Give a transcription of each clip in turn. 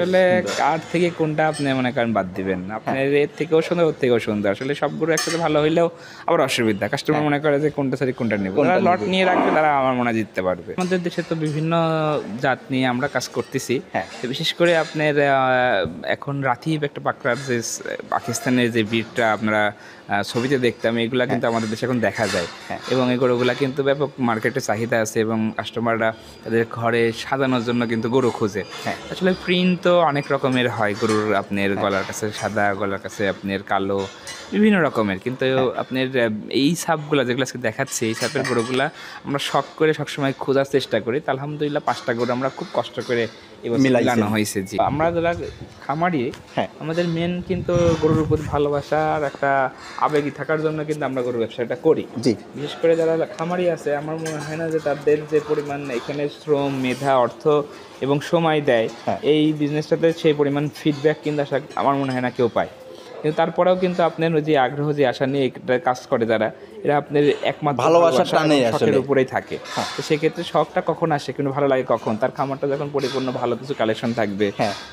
আসলে কার থেকে কোনটা আপনি মনে করেন বাদ দিবেন, আপনার এর থেকেও সুন্দর ওর থেকেও সুন্দর। আসলে সবগুলো একসাথে ভালো হইলেও আবার অসুবিধা, কাস্টমার মনে করে যে কোনটা সারি কোনটা নেব, তারা লট নিয়ে রাখবে, তারা আমার মনে হয় জিততে পারবে। আমাদের দেশে তো বিভিন্ন জাত নিয়ে আমরা কাজ করতেছি, তো বিশেষ করে আপনার এখন রাতিব একটা পাকড়ার যে পাকিস্তানের যে ব্রিডটা আপনারা ছবিতে দেখতাম, এগুলা কিন্তু আমাদের দেশে এখন দেখা যায় এবং এই গরুগুলা কিন্তু ব্যাপক মার্কেটে চাহিদা আছে এবং কাস্টমাররা তাদের ঘরে সাজানোর জন্য কিন্তু গরু খোঁজে। আসলে প্রিন্ট তো অনেক রকমের হয় গরুর, আপনার গলার কাছে সাদা, গলার কাছে আপনার কালো, বিভিন্ন রকমের। কিন্তু আপনার এই সাপগুলা যেগুলো আজকে দেখাচ্ছে, এই সাপের গরুগুলা আমরা শখ করে সবসময় খোঁজার চেষ্টা করি। তো আলহামদুলিল্লাহ 5টা গরু আমরা খুব কষ্ট করে মিলানো হয়েছে। জি, আমরা যারা খামারি, আমাদের মেন কিন্তু গরুর প্রতি ভালোবাসা আর একটা আবেগী থাকার জন্য কিন্তু আমরা গরুর ব্যবসাটা করি। জি, বিশেষ করে যারা খামারি আছে, আমার মনে হয় না যে তাদের যে পরিমাণ এখানে শ্রম, মেধা, অর্থ এবং সময় দেয় এই বিজনেসটাতে, সেই পরিমাণ ফিডব্যাক কিন্তু আমার মনে হয় না কেউ পায়। কিন্তু তারপরেও কিন্তু আপনার যে আগ্রহ, যে আশা নিয়ে এটা কাজ করে যারা, এরা আপনার একমাত্র ভালোবাসা শখের উপরেই থাকে। তো সেক্ষেত্রে শখটা কখন আসে, কিন্তু ভালো লাগে কখন, তার খামারটা যখন পরিপূর্ণ ভালো কিছু কালেকশন থাকবে,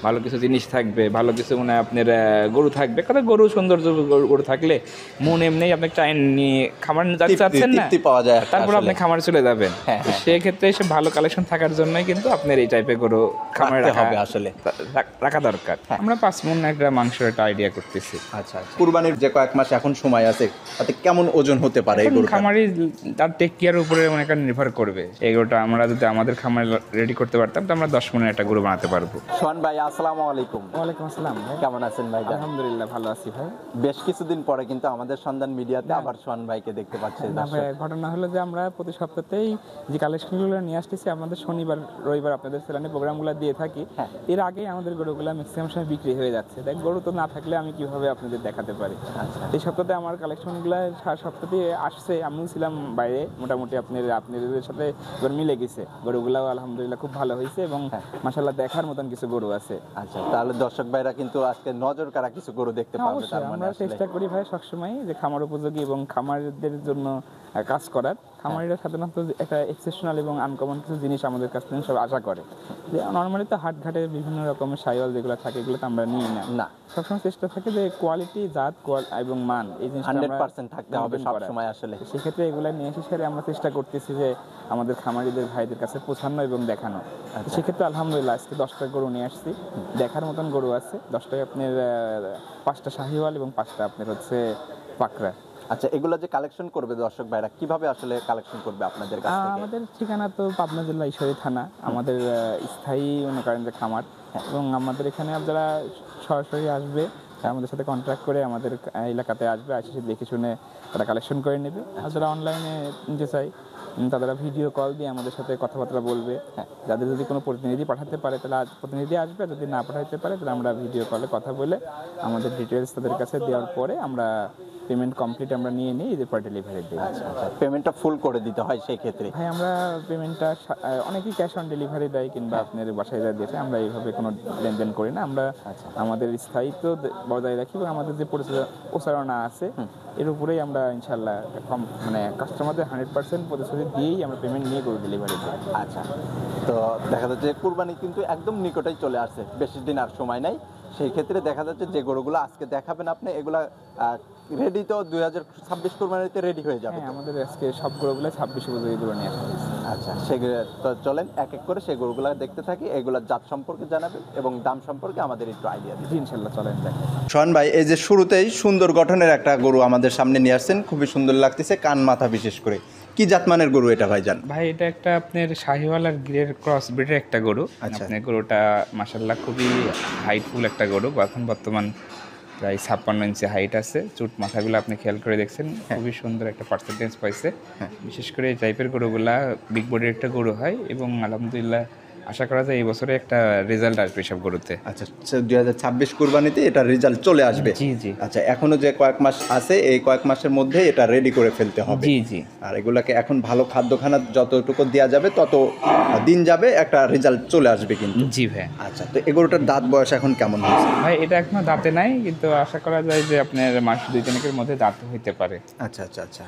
ভালো কিছু জিনিস থাকবে, ভালো কিছু মানে আপনার গরু থাকবে। কারণ গরু সৌন্দর্য গরু থাকলে মন এমনি আপনাকে চাই নিয়ে খামার যাচ্ছেন না, পাওয়া যায়, তারপর আপনি খামারে চলে যাবেন। সেক্ষেত্রে এসে ভালো কালেকশন থাকার জন্যই কিন্তু আপনার এই টাইপের গরু খামারে রাখা দরকার। আমরা 5 মণ একটা মাংসের একটা আইডিয়া করতেছি। আচ্ছা, কুরবানির যে কয়েক মাস এখন সময় আছে, তাতে কেমন ওজন হতে পারে? খামারি তার টেক কেয়ারের উপরে অনেক নির্ভর করবে। এই গরুটা আমরা যদি আমাদের খামারে রেডি করতে পারতাম, তো আমরা 10 মণের একটা গরু বানাতে পারবো। সোহান ভাই, আসসালামু আলাইকুম। ওয়ালাইকুম আসসালাম। কেমন আছেন ভাই? আলহামদুলিল্লাহ ভালো আছি ভাই। বেশ কিছুদিন পরে কিন্তু আমাদের সন্ধান মিডিয়াতে আবার সোহান ভাইকে দেখতে পাচ্ছি। ঘটনা হলো যে আমরা প্রতি সপ্তাহতেই যে কালেকশনগুলো নিয়ে আসতেছি, আমাদের শনিবার রবিবার আপনাদের সেলানে প্রোগ্রামগুলো দিয়ে থাকি। এর আগেই আমাদের গরুগুলো ম্যাক্সিমাম সময় বিক্রি হয়ে যাচ্ছে। দেখ, গরু তো না থাকলে আমি কিভাবে আপনাদের দেখাতে পারি। এই সপ্তাহে আমার কালেকশনগুলো সপ্তাহে আসছে, আমিও ছিলাম বাইরে, মোটামুটি আপনাদের সাথে এবার মিলে গেছে। গরুগুলাও আলহামদুলিল্লাহ খুব ভালো হয়েছে এবং মাশাআল্লাহ দেখার মতন কিছু গরু আছে। আচ্ছা, তাহলে দর্শক ভাইরা কিন্তু আজকে নজর কাড়া কিছু গরু দেখতে পাবে। আমরা চেষ্টা করি ভাই সবসময় যে খামার উপযোগী এবং খামারদের জন্য কাজ করার। খামারিরা সাধারণত একটা এক্সেপশনাল এবং আনকমন কিছু জিনিস আমাদের কাছ থেকে সব আশা করে। যে নর্মালি তো হাটঘাটে বিভিন্ন রকমের সাইওয়াল যেগুলো থাকে, এগুলো তো আমরা নিই না। সবসময় চেষ্টা থাকে যে কোয়ালিটি, জাত এবং মান, এই জিনিসটা 100% থাকতে হবে সবসময়। আসলে সেক্ষেত্রে এগুলো নিয়ে এসে আমরা চেষ্টা করতেছি যে আমাদের খামারিদের ভাইদের কাছে পৌঁছানো এবং দেখানো। সেক্ষেত্রে আলহামদুলিল্লাহ আজকে 10টা গরু নিয়ে আসছি, দেখার মতন গরু আছে। 10টায় আপনার 5টা শাহিওয়াল এবং 5টা আপনার হচ্ছে পাকড়া। আচ্ছা, এগুলো যে কালেকশন করবে দর্শক ভাইরা, কিভাবে আসলে কালেকশন করবে আপনাদের কাছ থেকে? আমাদের ঠিকানা তো পাবনা জেলা ঈশ্বরী থানা, আমাদের স্থায়ী মনে করেন যে খামার। এবং আমাদের এখানে যারা সরাসরি আসবে, আমাদের সাথে কন্ট্যাক্ট করে আমাদের এলাকাতে আসবে, এসে দেখে শুনে তারা কালেকশন করে নেবে। আর যারা অনলাইনে নিতে চাই, তারা ভিডিও কল দিয়ে আমাদের সাথে কথাবার্তা বলবে। যাদের যদি কোনো প্রতিনিধি পাঠাতে পারে, তাহলে প্রতিনিধি আসবে, যদি না পাঠাতে পারে তাহলে আমরা ভিডিও কলে কথা বলে আমাদের ডিটেলস তাদের কাছে দেওয়ার পরে আমরা পেমেন্ট কমপ্লিট আমরা নিয়ে নিই, এরপর ডেলিভারি দিই। আচ্ছা, পেমেন্টটা ফুল করে দিতে হয় সেই ক্ষেত্রে? ভাই, আমরা পেমেন্টটা অনেকেই ক্যাশ অন ডেলিভারি দেয় কিংবা আপনার বাসায় যা দিয়েছে, আমরা এইভাবে কোনো লেনদেন করি না। আমরা আমাদের স্থায়িত্ব বজায় রাখি এবং আমাদের যে প্রচারণা আছে এর উপরেই আমরা ইনশাল্লাহ মানে কাস্টমারদের 100% প্রতিশ্রুতি দিয়েই আমরা পেমেন্ট নিয়ে করে ডেলিভারি দিই। আচ্ছা, তো দেখা যাচ্ছে কুরবানি কিন্তু একদম নিকটেই চলে আসছে, বেশি দিন আর সময় নাই। সেই ক্ষেত্রে দেখা যাচ্ছে যে গরুগুলো আজকে দেখাবেন আপনি, এগুলা রেডি তো 2026 কুরবানিতে রেডি হয়ে যাবে। আমাদের আজকে সব গরুগুলো 26 উপযোগী গরু নিয়ে আসা হয়েছে। আচ্ছা, সেগুলো তো চলেন এক এক করে সেই গরুগুলো দেখতে থাকি। এগুলোর জাত সম্পর্কে জানাবেন এবং দাম সম্পর্কে আমাদের একটু আইডিয়া দিন। ইনশাল্লাহ চলেন দেখেন। সোহান ভাই, এই যে শুরুতেই সুন্দর গঠনের একটা গরু আমাদের সামনে নিয়ে আসছেন, খুবই সুন্দর লাগতেছে, কান মাথা বিশেষ করে। কি জাতমানের গরু এটা ভাইজান? ভাই, এটা একটা আপনার শাহিওয়াল আর গিরের ক্রস ব্রিডের একটা গরু। আপনার গরুটা মাশাআল্লাহ খুবই হাইটফুল একটা গরু। এখন বর্তমান প্রায় 56 ইঞ্চি হাইট আছে। চুট মাথাগুলো আপনি খেয়াল করে দেখছেন, খুবই সুন্দর একটা পার্সেন্টেজ পাইছে। বিশেষ করে এই টাইপের গরুগুলা বিগ বডির একটা গরু হয় এবং আলহামদুলিল্লাহ আশা করা যায় এই বছরে একটা রেজাল্ট আসবে সব গরুতে। আচ্ছা, 2026 কুরবানিতে এটা রেজাল্ট চলে আসবে? জি জি। আচ্ছা, এখনো যে কয়েক মাস আছে, এই কয়েক মাসের মধ্যে এটা রেডি করে ফেলতে হবে? জি জি। আর এগুলাকে এখন ভালো খাদ্যখানা যতটুকু দেওয়া যাবে তত দিন যাবে, একটা রেজাল্ট চলে আসবে কিন্তু। জি ভাই। আচ্ছা, তো এগুলোটার দাঁত বয়স এখন কেমন হয়েছে? ভাই, এটা এখনো দাঁতে নাই, কিন্তু আশা করা যায় যে আপনার মাস 2-3 মধ্যে দাঁত হইতে পারে। আচ্ছা আচ্ছা আচ্ছা।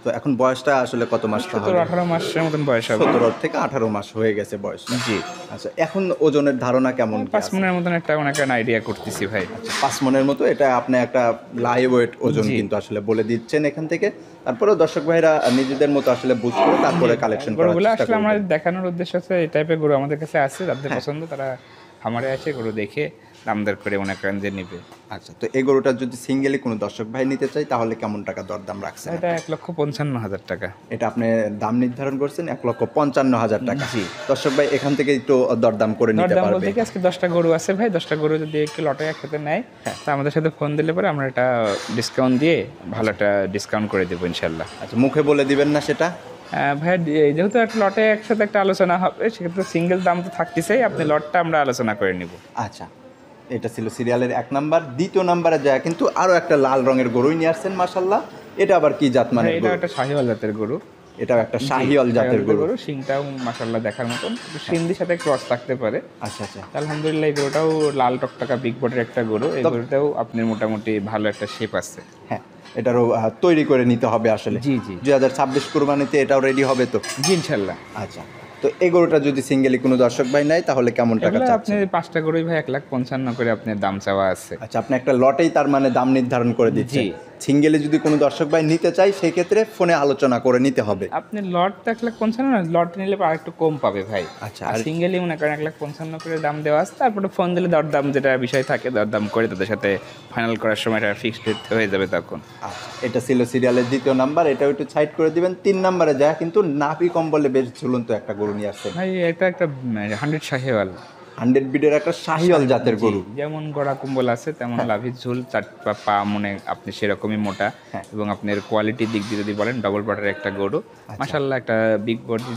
তো এখন বয়সটা আসলে কত মাস 17-18 মাসের মতন বয়স হবে। 17 থেকে 18 মাস হয়ে গেছে বয়স। জি। আচ্ছা, এখন ওজনের ধারণা কেমন কি 5 আছে? মনের মতন একটা অনেক আইডিয়া করতেছি ভাই। 5 মনের মতো, এটা আপনি একটা লাইভ ওয়েট ওজন জি। কিন্তু আসলে বলে দিচ্ছেন এখান থেকে। তারপরেও দর্শক ভাইরা নিজেদের মতো আসলে বুঝ করে তারপরে কালেকশন করার গরুগুলো চেষ্টা আসলে করবেন। আমাদের দেখানোর উদ্দেশ্য আছে এই টাইপের গরু আমাদের কাছে আছে, যাদের পছন্দ তারা খামারে আসে গরু দেখে দামদার করে মনে করেন যে নিবে। আচ্ছা, তো এই গরুটা যদি সিঙ্গেলি কোনো দর্শক ভাই নিতে চাই তাহলে কেমন টাকা দরদাম রাখছেন? এটা 1,55,000 টাকা। এটা আপনি দাম নির্ধারণ করছেন 1,55,000 টাকা। জি। দর্শক ভাই এখান থেকে একটু দরদাম করে নিতে দরদাম পারবে। বলতে কি আজকে 10টা গরু আছে ভাই, 10টা গরু যদি একটু লটে একসাথে নেয় তা আমাদের সাথে ফোন দিলে পরে আমরা এটা ডিসকাউন্ট দিয়ে ভালো একটা ডিসকাউন্ট করে দেবো ইনশাল্লাহ। আচ্ছা, মুখে বলে দিবেন না সেটা? ভাই যেহেতু একটা লটে একসাথে একটা আলোচনা হবে, সেক্ষেত্রে সিঙ্গেল দাম তো থাকতেছেই, আপনি লটটা আমরা আলোচনা করে নিব। আচ্ছা, এটা ছিল সিরিয়ালের 1 নাম্বার। দ্বিতীয় নাম্বারে যায় কিন্তু আরো একটা লাল রঙের গরুই নিয়ে আসছেন মাশাআল্লাহ। এটা আবার কি জাত মানে? এটা একটা শাহিওয়াল জাতের গরু। এটাও একটা শাহিওয়াল জাতের গরু। শিংটাও মাশাআল্লাহ দেখার মতন, সিন্ধির সাথে ক্রস থাকতে পারে। আচ্ছা আচ্ছা। আলহামদুলিল্লাহ এই গরুটাও লাল টকটকা বিগ বডির একটা গরু। এই গরুটাও আপনার মোটামুটি ভালো একটা শেপ আছে। হ্যাঁ, এটারও তৈরি করে নিতে হবে আসলে। জি জি 2026 কুরবানিতে এটাও রেডি হবে তো? জি ইনশাল্লাহ। আচ্ছা, তো এই গরুটা যদি সিঙ্গেলি কোনো দর্শক ভাই নেয় তাহলে কেমন টাকা এগুলো চাচ্ছেন? আপনি 5টা গরুই ভাই 1,55,000 করে আপনার দাম চাওয়া আছে। আচ্ছা, আপনি একটা লটেই তার মানে দাম নির্ধারণ করে দিচ্ছেন। জি। সিঙ্গেলি যদি কোনো দর্শক ভাই নিতে চাই সেই ক্ষেত্রে ফোনে আলোচনা করে নিতে হবে। আপনি লট তো 1,55,000 না, লট নিলে আর একটু কম পাবে ভাই। আচ্ছা, আর আর সিঙ্গেলি মনে করেন 1,55,000 করে দাম দেওয়া আছে, তারপরে ফোন দিলে দরদাম যেটা বিষয় থাকে দরদাম করে তাদের সাথে ফাইনাল করার সময় এটা ফিক্সড হয়ে যাবে তখন। আচ্ছা, এটা ছিল সিরিয়ালের দ্বিতীয় নাম্বার। এটাও একটু সাইড করে দিবেন। 3 নাম্বারে যায় কিন্তু নাভি কম্বলে বেশ ঝুলন্ত একটা গরু নিয়ে আসছেন। ভাই এটা একটা 100 শাহিওয়াল 100 বিডের একটা শাহিওয়াল জাতের গরু। যেমন গড়া কম্বল আছে তেমন লাভির ঝুল, চার পা মনে আপনি সেরকমই মোটা, এবং আপনার কোয়ালিটির দিক দিয়ে যদি বলেন ডবল বাটার একটা গরু মাশাআল্লাহ, একটা বিগ বডি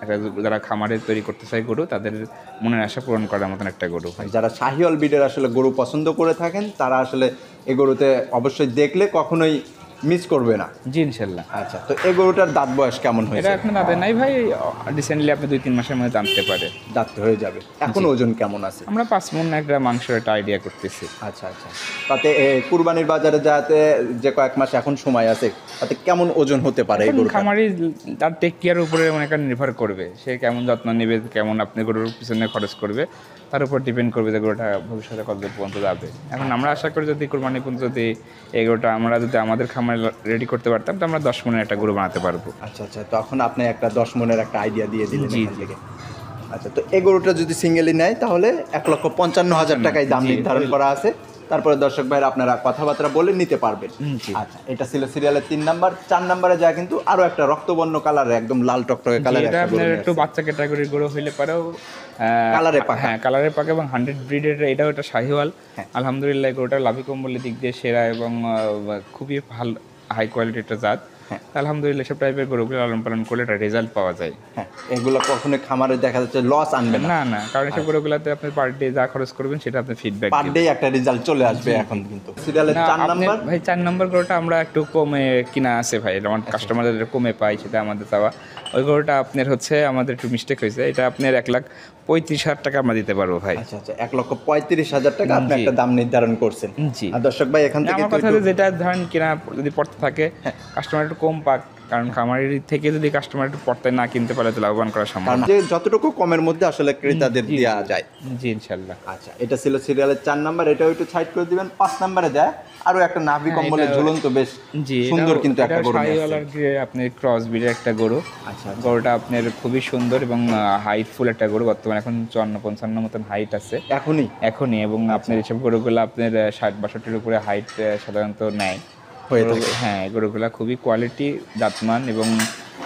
একটা যারা খামারে তৈরি করতে চায় গরু তাদের মনের আশা পূরণ করার মতন একটা গরু ভাই। যারা শাহিওয়াল বিডের আসলে গরু পছন্দ করে থাকেন তারা আসলে এই গরুতে অবশ্যই দেখলে কখনোই মিস করবে না। জি ইনশাল্লাহ। আচ্ছা, তো এই গরুটার দাঁত বয়স কেমন এটা হয়েছে? এখন দাঁতে নাই ভাই, রিসেন্টলি আপনি 2-3 মাসের মধ্যে জানতে পারে। দাঁত হয়ে যাবে। এখন ওজন কেমন আছে? আমরা 5 মণ একটা মাংসের একটা আইডিয়া করতেছি। আচ্ছা আচ্ছা, তাতে কুরবানির বাজারে যাতে যে কয়েক মাস এখন সময় আছে তাতে কেমন ওজন হতে পারে এই এখন গরুটা? খামারি তার টেক কেয়ারের উপরে অনেক নির্ভর করবে, সে কেমন যত্ন নেবে, কেমন আপনি গরুর পিছনে খরচ করবে, তার উপর ডিপেন্ড করবে যে গরুটা ভবিষ্যতে কত পর্যন্ত যাবে। এখন আমরা আশা করি যদি কুরবানি পর্যন্ত যদি এই গরুটা আমরা যদি আমাদের খামারে রেডি করতে পারতাম তো আমরা 10 মণের একটা গরু বানাতে পারবো। আচ্ছা আচ্ছা, তখন আপনি একটা 10 মনের একটা আইডিয়া দিয়ে দিলেন জি, এখান জি। থেকে। আচ্ছা, তো এই গরুটা যদি সিঙ্গেলি নেয় তাহলে 1,55,000 টাকায় দাম জি। নির্ধারণ করা আছে। তারপরে দর্শক ভাইরা আপনারা কথাবার্তা বলে নিতে পারবেন। জি। আচ্ছা, এটা ছিল সিরিয়ালের 3 নাম্বার। 4 নাম্বারে যায় কিন্তু আরো একটা রক্তবর্ণ কালারের একদম লাল টকটকে কালারের এটা একটা গরু আপনার নিয়ে একটু আসছে। বাচ্চা ক্যাটাগরির গরু হইলে পরেও কালারে পাকা। হ্যাঁ কালারের পাকা এবং 100 ব্রিডের এটাও একটা শাহিওয়াল। আলহামদুলিল্লাহ গরুটা লাভি কম্বলের দিক দিয়ে সেরা এবং খুবই ভালো হাই কোয়ালিটির একটা জাত। আলহামদুলিল্লাহ সব টাইপের গরুগুলো লালন পালন করলে একটা রেজাল্ট পাওয়া যায়। হ্যাঁ, এগুলো কখনো খামারে দেখা যাচ্ছে লস আনবে না। না না, কারণ এসব গরুগুলোতে আপনি পার ডে যা খরচ করবেন সেটা আপনি ফিডব্যাক পার ডে একটা রেজাল্ট চলে আসবে এখন কিন্তু। সিরিয়ালের 4 নাম্বার। ভাই 4 নম্বর গরুটা আমরা একটু কমে কিনা আছে ভাই, আমার কাস্টমারদের কমে পাই সেটা আমাদের চাওয়া। ওই গরুটা আপনার হচ্ছে আমাদের একটু মিস্টেক হয়েছে, এটা আপনার 1,35,000 টাকা আমরা দিতে পারবো ভাই। আচ্ছা আচ্ছা, 1,35,000 টাকা আপনি জি। একটা দাম নির্ধারণ করছেন। জি। আর দর্শক ভাই এখান থেকে আমার তো কথা একটু- হচ্ছে যেটা ধরেন কিনা যদি পড়তে থাকে কাস্টমার একটু কম পাক, কারণ খামারের থেকে যদি কাস্টমার একটু পড়তায় না কিনতে পারে তো লাভবান করা সম্ভব। কারণ যে যতটুকু কমের মধ্যে আসলে ক্রেতাদের দেওয়া যায়। জি ইনশাল্লাহ। আচ্ছা, এটা ছিল সিরিয়ালের 4 নাম্বার। এটাও একটু সাইড করে দিবেন। 5 নাম্বারে যায় আরো একটা নাভি কম্বলে এটা- ঝুলন্ত বেশ জি সুন্দর কিন্তু একটা গরু নিয়ে আসছে। শাহিওয়ালার আপনার ক্রস ব্রিডের একটা গরু। আচ্ছা আচ্ছা। গরুটা আপনার খুবই সুন্দর এবং হাইট ফুল একটা গরু, বর্তমানে এখন 54-55 মতন হাইট আছে এখনই, এবং আপনার এসব গরুগুলো আপনার 60-62-র উপরে হাইট সাধারণত নেয় হয়ে থাকে। হ্যাঁ গরুগুলা খুবই কোয়ালিটি জাতমান, এবং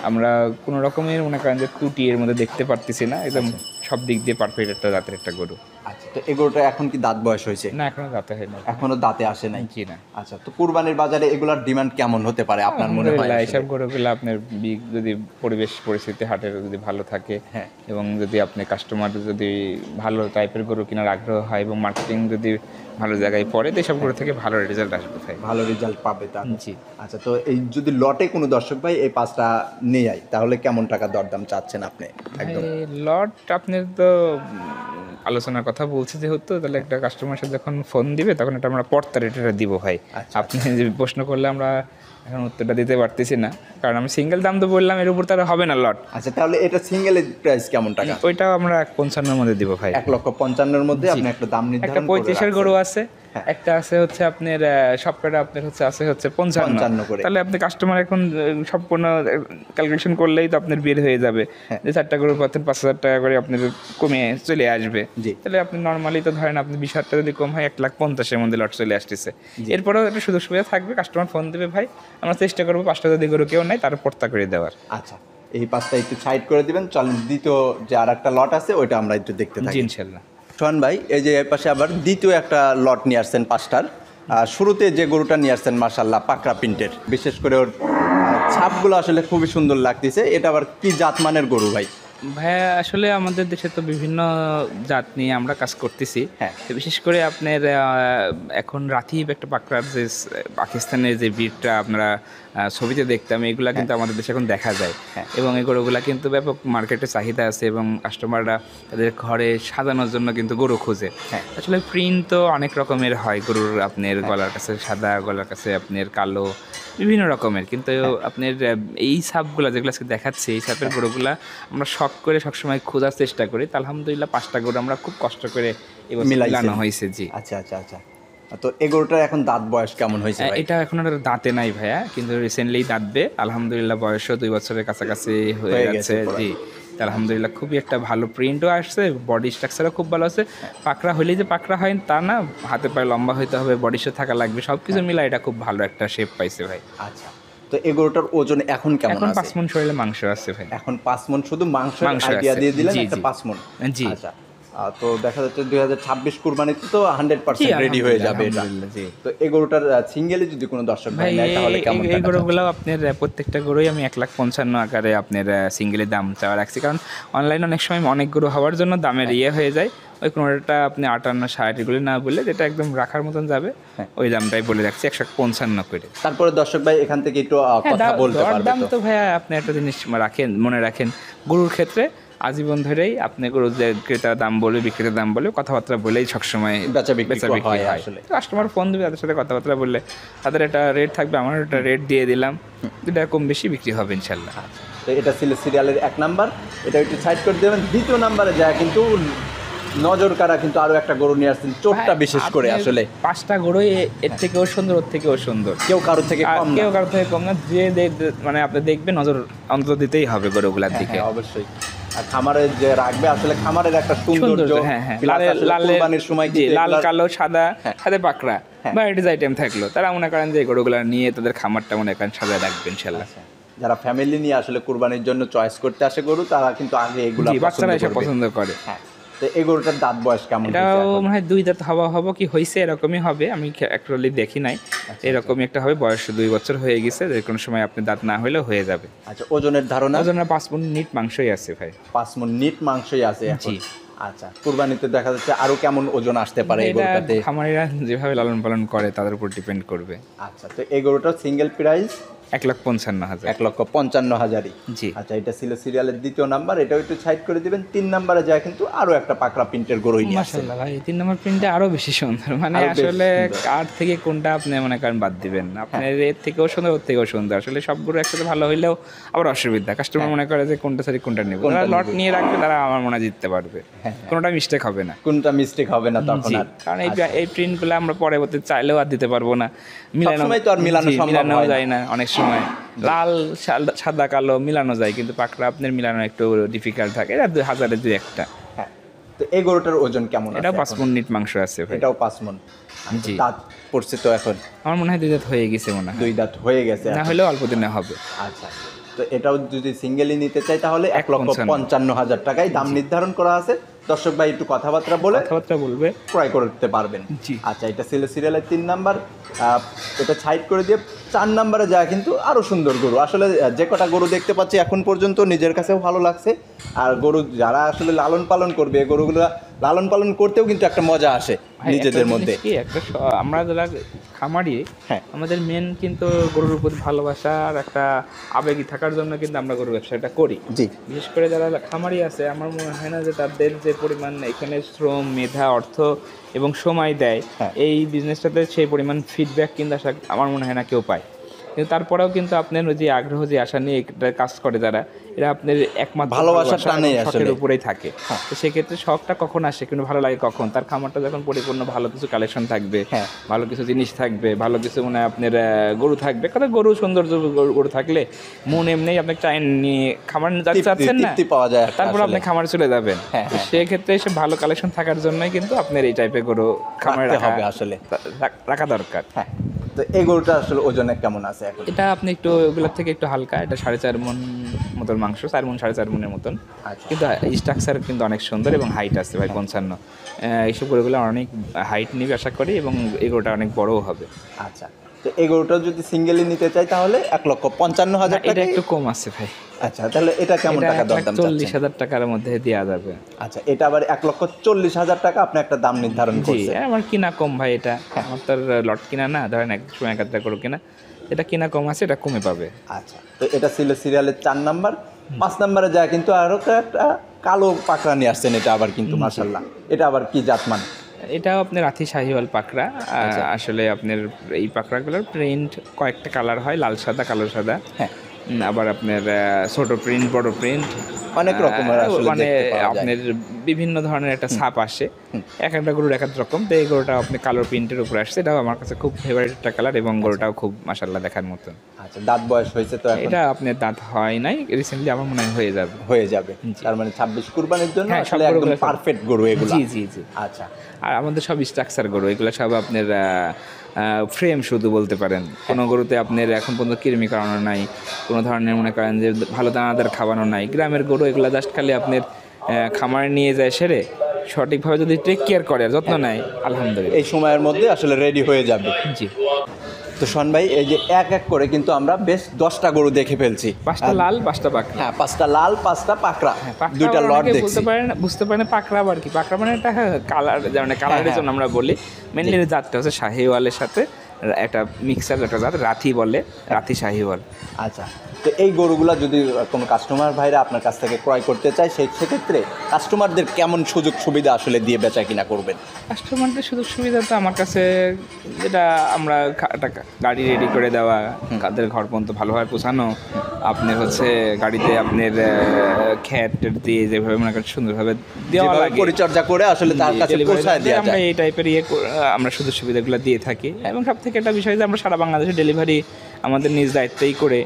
আমরা কোনো রকমের মনে করেন যে ত্রুটি এর মধ্যে দেখতে পারতেছি না, একদম সব দিক দিয়ে পারফেক্ট একটা জাতের একটা গরু। আচ্ছা, তো এই গরুটা এখন কি দাঁত বয়স হয়েছে? না এখনো জাতে হয় না। এখনো দাঁতে আসে নাই। জি না। আচ্ছা, তো কুরবানির বাজারে এগুলার ডিমান্ড কেমন হতে পারে আপনার মনে হয়? আলহামদুলিল্লাহ আসলে? এইসব গরুগুলো আপনার যদি পরিবেশ পরিস্থিতি হাটের যদি ভালো থাকে, হ্যাঁ। এবং যদি আপনি কাস্টমার যদি ভালো টাইপের গরু কেনার আগ্রহ হয় এবং মার্কেটিং যদি ভালো জায়গায় পড়ে তো এইসব গরু থেকে ভালো রেজাল্ট আসবে ভাই। ভালো রেজাল্ট পাবে তার। জি। আচ্ছা, তো এই যদি লটে কোনো দর্শক ভাই এই 5টা নিয়ে যায় তাহলে কেমন টাকা দরদাম চাচ্ছেন আপনি? একদম লট আপনার তো আলোচনার কথা বলছি যেহেতু, তাহলে একটা কাস্টমার সাথে যখন ফোন দিবে তখন এটা আমরা পর্তা রেটটা দিব ভাই। আপনি যে প্রশ্ন করলে আমরা এখন উত্তরটা দিতে পারতেছি না, কারণ আমি সিঙ্গেল দাম তো বললাম, এর উপর তার হবে না লট। আচ্ছা, তাহলে এটা সিঙ্গেলের প্রাইস কেমন টাকা? ওইটাও আমরা 1.55 মধ্যে দিব ভাই। 1,55,000-এর মধ্যে আপনি একটা দাম একটা নির্ধারণ করে 35-এর গরু আছে, হ্যাঁ। একটা আছে হচ্ছে আপনার সবকটা আপনার আছে 55 করে। তাহলে আপনি কাস্টমার এখন সম্পূর্ণ ক্যালকুলেশন করলেই তো আপনার বের হয়ে যাবে যে 4টা গরু পাচ্ছেন 5,000 টাকা করে আপনার কমে চলে আসবে। জি। তাহলে আপনি নর্মালি তো ধরেন আপনি 20,000 টাকা যদি কম হয় 1,50,000-এর মধ্যে লট চলে আসতেছে। এরপরেও একটা সুযোগ সুবিধা থাকবে, কাস্টমার ফোন দেবে ভাই, আমরা চেষ্টা করবো 5টা যদি গরু কেউ নাই তার পর্তা করে দেওয়ার। আচ্ছা, এই 5টা একটু সাইড করে দিবেন। চলেন দ্বিতীয় যে আর একটা লট আছে ওইটা আমরা একটু দেখতে জি থাকি। ইনশাল্লাহ। সোহান ভাই, এই যে এর পাশে আবার দ্বিতীয় একটা লট নিয়ে আসছেন 5টার। শুরুতে যে গরুটা নিয়ে আসছেন মাশাআল্লাহ পাকড়া প্রিন্টের, বিশেষ করে ওর ছাপগুলো আসলে খুবই সুন্দর লাগতেছে। এটা আবার কি জাতমানের গরু ভাই? ভাইয়া আসলে আমাদের দেশে তো বিভিন্ন জাত নিয়ে আমরা কাজ করতেছি। হ্যাঁ। তো বিশেষ করে আপনার এখন রাথিব একটা পাকড়ার যে পাকিস্তানের যে ব্রিডটা আপনারা ছবিতে দেখতাম, এগুলা কিন্তু আমাদের দেশে এখন দেখা যায়। হ্যাঁ। এবং এই গরুগুলা কিন্তু ব্যাপক মার্কেটে চাহিদা আছে এবং কাস্টমাররা তাদের ঘরে সাজানোর জন্য কিন্তু গরু খোঁজে। হ্যাঁ। আসলে প্রিন্ট তো অনেক রকমের হয় গরুর, আপনার গলার কাছে সাদা, গলার কাছে আপনার কালো, বিভিন্ন রকমের। কিন্তু আপনার এই সাপগুলা যেগুলো আজকে দেখাচ্ছে, এই সাপের গরুগুলা আমরা শখ করে সবসময় খোঁজার চেষ্টা করি। তো আলহামদুলিল্লাহ 5টা গরু আমরা খুব কষ্ট করে এবছর মিলানো হয়েছে। জি। আচ্ছা আচ্ছা আচ্ছা, তো এই গরুটার এখন দাঁত বয়স কেমন হয়েছে ভাই? এটা এখন আর দাঁতে নাই ভাইয়া, কিন্তু রিসেন্টলি দাঁতবে। আলহামদুলিল্লাহ বয়সও 2 বছরের কাছাকাছি হয়ে গেছে। জি, তো আলহামদুলিল্লাহ খুবই একটা ভালো প্রিন্টও আসছে, বডি স্ট্রাকচারও খুব ভালো আছে। পাকড়া হলেই যে পাকড়া হয় তা না, হাতে পায়ে লম্বা হইতে হবে, বডি শেপ থাকা লাগবে, সব কিছু মিলে এটা খুব ভালো একটা শেপ পাইছে ভাই। আচ্ছা, তো এই গরুটার ওজন এখন কেমন এখন আছে? 5 মণ শরীরে মাংস আছে ভাই। এখন 5 মণ শুধু মাংস মাংস আইডিয়া আছে। দিয়ে দিলেন, জি, একটা জি। 5 মণ। জি। আচ্ছা, তো দেখা যাচ্ছে 2026 কুরবানিতে তো 100% রেডি হয়ে যাবে এটা। আলহামদুলিল্লাহ, জি। তো এই গরুটার সিঙ্গেলে যদি কোনো দর্শক ভাই ভাই নেয় তাহলে কেমন এই গরুগুলো আপনার প্রত্যেকটা গরুই আমি 1,55,000 আকারে আপনার সিঙ্গেলের দাম চাওয়া রাখছি, কারণ অনলাইনে অনেক সময় অনেক গরু হওয়ার জন্য দামের হয়ে যায়। ওই কোনোটা আপনি 58-60 এগুলো না বললে যেটা একদম রাখার মতন যাবে, ওই দামটাই বলে রাখছি 155 করে। তারপরে দর্শক ভাই এখান থেকে একটু কথা বলতে পারবে দাম তো? তো ভাইয়া আপনি একটা জিনিস মনে রাখেন, গরুর ক্ষেত্রে আজীবন ধরেই আপনি গরুর যে ক্রেতার দাম বলে বিক্রেতার দাম বলে কথাবার্তা বলেই সবসময় বেচা বিক্রি হয় হয়। আসলে। কাস্টমার ফোন দেবে, তাদের সাথে কথাবার্তা বললে তাদের একটা রেট থাকবে, আমার একটা রেট দিয়ে দিলাম, যেটা কম বেশি বিক্রি হবে ইনশাল্লাহ। তো এটা ছিল সিরিয়ালের 1 নাম্বার, এটা একটু সাইড করে দেবেন। দ্বিতীয় নাম্বারে যায় কিন্তু নজর কাড়া কিন্তু আরো একটা গরু নিয়ে আসছেন, চোটটা বিশেষ করে আসলে 5টা গরুই এর থেকেও সুন্দর, ওর থেকেও সুন্দর, কেউ কারো থেকে কম না। কেউ কারো থেকে কম না। যে মানে আপনি দেখবেন, নজর অন্তত দিতেই হবে গরুগুলার দিকে। হ্যাঁ, অবশ্যই। আর খামারে যে রাখবে আসলে খামারের একটা সৌন্দর্য, হ্যাঁ হ্যাঁ, plus আসলে কুরবানির সময় জি, কিন্তু লাল এগুলা- কালো সাদা, হ্যাঁ। সাথে পাকড়া হ্যাঁ। ভ্যারাইটিস আইটেম থাকলো, তারা মনে করেন যে এই গরুগুলা নিয়ে তাদের খামারটা মনে করেন সাজায় রাখবেন ইনশাল্লাহ। আচ্ছা, যারা ফ্যামিলি নিয়ে আসলে কুরবানির জন্য চয়েস করতে আসে গরু, তারা কিন্তু আগে এগুলা জি, বাচ্চারা এসব করবে। পছন্দ করে। হ্যাঁ, তো এই গরুটার দাঁত বয়স কেমন হয়েছে এটাও এখন? মনে হয় 2 দাঁত হওয়া কি হয়েছে, এরকমই হবে, আমি অ্যাকচুয়ালি দেখি নাই। এরকমই একটা হবে, বয়স 2 বছর হয়ে গেছে, যে কোনো সময় আপনি দাঁত না হলেও হয়ে যাবে। আচ্ছা, ওজনের ধারণা? ওজনে 5 মণ নিট মাংসই আছে ভাই। 5 মণ নিট মাংসই আছে এখন। জি। আচ্ছা, কুরবানিতে দেখা যাচ্ছে আরো কেমন ওজন আসতে পারে এই এটা গরুটাতে? খামারিরা যেভাবে লালন পালন করে তাদের উপর ডিপেন্ড করবে। আচ্ছা, তো এই গরুটার সিঙ্গেল প্রাইস 1,55,000। 1,55,000। জি। আচ্ছা, এটা ছিল সিরিয়ালের দ্বিতীয় নাম্বার, এটাও একটু সাইড করে দিবেন। 3 নাম্বারে যায় কিন্তু আরো একটা পাকড়া প্রিন্টের গরুই নিয়ে আসছে। মাশাআল্লাহ ভাই, 3 নম্বর প্রিন্টটা আরো বেশি সুন্দর, মানে আরো বেশি আসলে সুন্দর। কার থেকে কোনটা আপনি মনে করেন বাদ দিবেন, আপনার এর থেকেও সুন্দর, ওর থেকেও সুন্দর। আসলে সবগুলো একসাথে ভালো হইলেও আবার অসুবিধা, কাস্টমার মনে করে যে কোনটা সারি কোনটা নেব, কোনটা যারা লট নিবে। নিয়ে রাখবে তারা আমার মনে হয় জিততে পারবে, কোনোটা মিস্টেক হবে না। কোনটা মিস্টেক হবে না তখন জি, আর। কারণ এই প্রিন্টগুলো আমরা পরবর্তী চাইলেও আর দিতে পারবো না, সবসময় তো আর মিলানো জি, সম্ভব মিলানো হয় না। যায় না অনেক সময়। লাল সাদা কালো মিলানো যায়, কিন্তু পাকড়া আপনার মিলানো একটু ডিফিকাল্ট থাকে, এটা 1000-এ 2-1টা। হ্যাঁ, তো এই গরুটার ওজন কেমন আছে? এটাও 5 এখন? মণ নিট মাংস আছে ভাই। এটাও 5 মণ। জি। দাঁত পড়ছে তো এখন? আমার মনে হয় 2 দাঁত হয়ে গেছে মনে হয়, 2 দাঁত হয়ে গেছে না এখন। হলেও অল্প দিনে হবে। আচ্ছা, তো এটাও যদি সিঙ্গেলি নিতে চাই তাহলে 1,55,000 টাকায় দাম নির্ধারণ করা আছে। দর্শক ভাই একটু কথাবার্তা বলে কথাবার্তা বলবে। ক্রয় করতে পারবেন। জি। আচ্ছা, এটা ছিল সিরিয়ালের 3 নাম্বার, এটা সাইড করে দিয়ে 4 নাম্বারে যায় কিন্তু আরো সুন্দর গরু। আসলে যে কটা গরু দেখতে পাচ্ছি এখন পর্যন্ত নিজের কাছেও ভালো লাগছে, আর গরু যারা আসলে লালন পালন করবে এই গরুগুলো লালন পালন করতেও কিন্তু একটা মজা আসে ভাই, নিজেদের একটা মধ্যে। জিনিস কি, আমরা যারা খামারি, হ্যাঁ। আমাদের মেন কিন্তু গরুর প্রতি ভালোবাসা আর একটা আবেগী থাকার জন্য কিন্তু আমরা গরুর ব্যবসাটা করি। জি। বিশেষ করে যারা খামারি আছে, আমার মনে হয় না যে তাদের যে পরিমাণ এখানে শ্রম, মেধা, অর্থ এবং সময় দেয় হ্যাঁ। এই বিজনেসটাতে সেই পরিমাণ ফিডব্যাক কিন্তু আমার মনে হয় না কেউ পায়। কিন্তু তারপরেও কিন্তু আপনার ওই যে আগ্রহ, যে আশা নিয়ে এটা কাজ করে যারা, এরা আপনার একমাত্র ভালোবাসার ভালোবাসা টানেই এবং শখের আসলে। উপরেই থাকে। হ্যাঁ। তো সেক্ষেত্রে শখটা কখন আসে, কিন্তু ভালো লাগে কখন, তার খামারটা যখন পরিপূর্ণ ভালো কিছু কালেকশন থাকবে, হ্যাঁ। ভালো কিছু জিনিস থাকবে, ভালো কিছু মানে আপনার গরু থাকবে। কারণ গরু সৌন্দর্য, গরু থাকলে মন এমনিই আপনাকে চাই নিয়ে খামার চাচ্ছেন না, তৃপ্তি পাওয়া যায় একটা তারপর আপনি আসলে। খামারে চলে যাবেন। হ্যাঁ, তো হ্যাঁ। সেক্ষেত্রে এসে ভালো কালেকশন থাকার জন্যই কিন্তু আপনার এই টাইপের গরু খামারে রাখতে রাখা হবে আসলে। রাখা দরকার। হ্যাঁ। তো এই গরুটা আসলে ওজনে কেমন আছে এখন? এটা আপনি একটু ওগুলোর থেকে একটু হালকা, এটা 4.5 মণ মতন মাংস, 4 মণ 4.5 মণের মতন। আচ্ছা। কিন্তু স্ট্রাকচার কিন্তু অনেক সুন্দর এবং হাইট আছে ভাই 55। এইসব গরুগুলো অনেক হাইট নিবে আশা করি, এবং এই গরুটা অনেক বড়ও হবে। আচ্ছা। তো এই গরুটা যদি সিঙ্গেলি নিতে চাই তাহলে 1,55,000 এটা টাকা। একটু কম আছে ভাই, আচ্ছা, তাহলে এটা কেমন এটা টাকা দরদাম চাচ্ছেন? 40,000 টাকার মধ্যে দেওয়া যাবে। আচ্ছা, এটা আবার 1,40,000 টাকা আপনি একটা দাম নির্ধারণ জি, করছেন। আমার কিনা কম ভাই, এটা আমার তো লট কিনা না, ধরেন এক সময় একাত্তর করে কিনা, এটা কিনা কম আছে, এটা কমে পাবে। আচ্ছা, তো এটা ছিল সিরিয়ালের 4 নাম্বার। 5 নাম্বারে যায় কিন্তু আরো একটা কালো পাকড়া নিয়ে আসছেন, এটা আবার কিন্তু মাশাআল্লাহ। এটা আবার কি জাতমান? এটাও আপনার রাথি শাহিওয়াল পাকড়া। আসলে আপনার এই পাকড়াগুলোর প্রিন্ট কয়েকটা কালার হয়, লাল সাদা, কালো সাদা। হ্যাঁ। আবার আপনার ছোট প্রিন্ট, বড় প্রিন্ট, অনেক রকমের আসলে মানে দেখতে পাওয়া যায়। আপনার বিভিন্ন ধরনের একটা ছাপ আসে, এক একটা গরুর এক এক রকম। তো এই গরুটা আপনি কালো প্রিন্টের উপরে আসছে, এটাও আমার কাছে খুব ফেভারিট একটা কালার, এবং গরুটাও খুব মাশাআল্লাহ দেখার মতো। আচ্ছা, দাঁত বয়স হয়েছে তো এখন? এটা আপনার দাঁত হয় নাই, রিসেন্টলি আমার মনে হয় হয়ে যাবে। হয়ে যাবে। তার মানে 26 কুরবানির জন্য হ্যাঁ, সব আসলে একদম গরুগুলো সব- পারফেক্ট গরু এগুলো। জি জি জি। আচ্ছা। আর আমাদের সব স্ট্রাকচার গরু, এগুলো সব আপনার ফ্রেম শুধু বলতে পারেন। কোনো গরুতে আপনার এখন পর্যন্ত কৃমি করানো নাই, কোনো ধরনের মনে করেন যে ভালো দানাদার খাওয়ানো নাই। গ্রামের গরু এগুলো জাস্ট খালি আপনার খামারে নিয়ে যায় সেরে, সঠিকভাবে যদি টেক কেয়ার করে আর যত্ন নেয়, আলহামদুলিল্লাহ। এই সময়ের মধ্যে আসলে রেডি হয়ে যাবে। জি। তো শোন ভাই, এই যে এক এক করে কিন্তু আমরা বেশ 10টা গরু দেখে ফেলছি। 5টা লাল, 5টা পাকড়া। হ্যাঁ, 5টা লাল, 5টা পাকড়া, পাকড়া 2টা আবার লট অনেকে দেখছি। বুঝতে পারে না পাকড়া আবার কি। পাকড়া মানে একটা কালার, মানে কালারের জন্য আমরা বলি। মেনলি জাতটা হচ্ছে শাহিওয়ালের সাথে একটা মিক্সার একটা জাত, রাথি বলে, রাথি শাহিওয়াল। আচ্ছা, তো এই গরুগুলা যদি কোনো কাস্টমার ভাইরা আপনার কাছ থেকে ক্রয় করতে চায়, সেক্ষেত্রে কাস্টমারদের কেমন সুযোগ সুবিধা আসলে দিয়ে বেচা কিনা করবেন? কাস্টমারদের সুযোগ সুবিধা তো আমার কাছে, যেটা আমরা একটা গাড়ি রেডি করে দেওয়া, তাদের ঘর পর্যন্ত ভালোভাবে পৌঁছানো, আপনার হচ্ছে গাড়িতে আপনার খ্যাট দিয়ে যেভাবে মনে করেন সুন্দরভাবে দেওয়া যেভাবে লাগে, পরিচর্যা করে আসলে তার কাছে delivery পৌঁছায় দেওয়া আমরা যায়। এই টাইপের আমরা সুযোগ সুবিধাগুলো দিয়ে থাকি। এবং সব থেকে একটা বিষয় যে আমরা সারা বাংলাদেশে ডেলিভারি আমাদের নিজ দায়িত্বেই করে,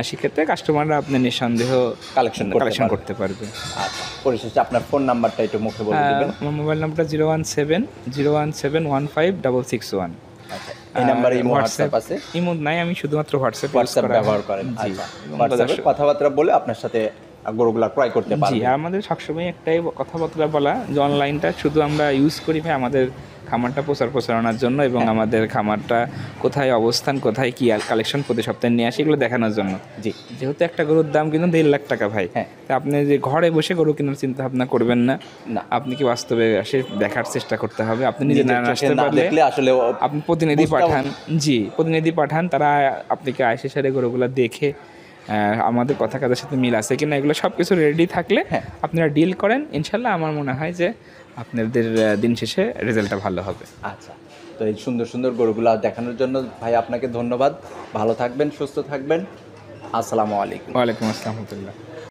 সেক্ষেত্রে কাস্টমাররা আপনি নিঃসন্দেহ কালেকশন করতে পারবে। আচ্ছা, পরিশেষে আপনার ফোন নাম্বারটা একটু মুখে বলে দিবেন। আমার মোবাইল নাম্বারটা 017-017-156661। আচ্ছা, এই নাম্বারে ইমো হোয়াটসঅ্যাপ আছে? ইমো নাই, আমি শুধুমাত্র হোয়াটসঅ্যাপ ব্যবহার করেন। আচ্ছা, হোয়াটসঅ্যাপে কথাবার্তা বলে আপনার সাথে গরুগুলা ক্রয় করতে জি। পারবেন। আর আমাদের সবসময় একটাই কথাবার্তা বলা, যে অনলাইনটা শুধু আমরা ইউজ করি ভাই আমাদের খামারটা প্রচারণার জন্য, এবং আমাদের খামারটা কোথায় অবস্থান, কোথায় কি কালেকশন প্রতি সপ্তাহে নিয়ে আসি, এগুলো দেখানোর জন্য। জি। যেহেতু একটা গরুর দাম কিন্তু 1.5 লাখ টাকা ভাই। হ্যাঁ। তা আপনি যে ঘরে বসে গরু কেনার চিন্তা ভাবনা করবেন না, না। আপনি কি বাস্তবে এসে দেখার চেষ্টা করতে হবে। আপনি নিজে না নিজের চোখে আসতে না পারলে দেখলে আসলে আপনি প্রতিনিধি বুঝতেও- পাঠান। জি, প্রতিনিধি পাঠান, তারা আপনাকে আইসে সারে গরুগুলো দেখে আমাদের কথা কাজের সাথে মিল আছে কিনা, এগুলো সব কিছু রেডি থাকলে আপনারা ডিল করেন, ইনশাল্লাহ আমার মনে হয় যে আপনাদের দিন শেষে রেজাল্টটা ভালো হবে। আচ্ছা, তো এই সুন্দর সুন্দর গরুগুলা দেখানোর জন্য ভাই আপনাকে ধন্যবাদ। ভালো থাকবেন, সুস্থ থাকবেন। আসসালামু আলাইকুম। ওয়ালাইকুম আসসালাম রহমতুল্লাহ।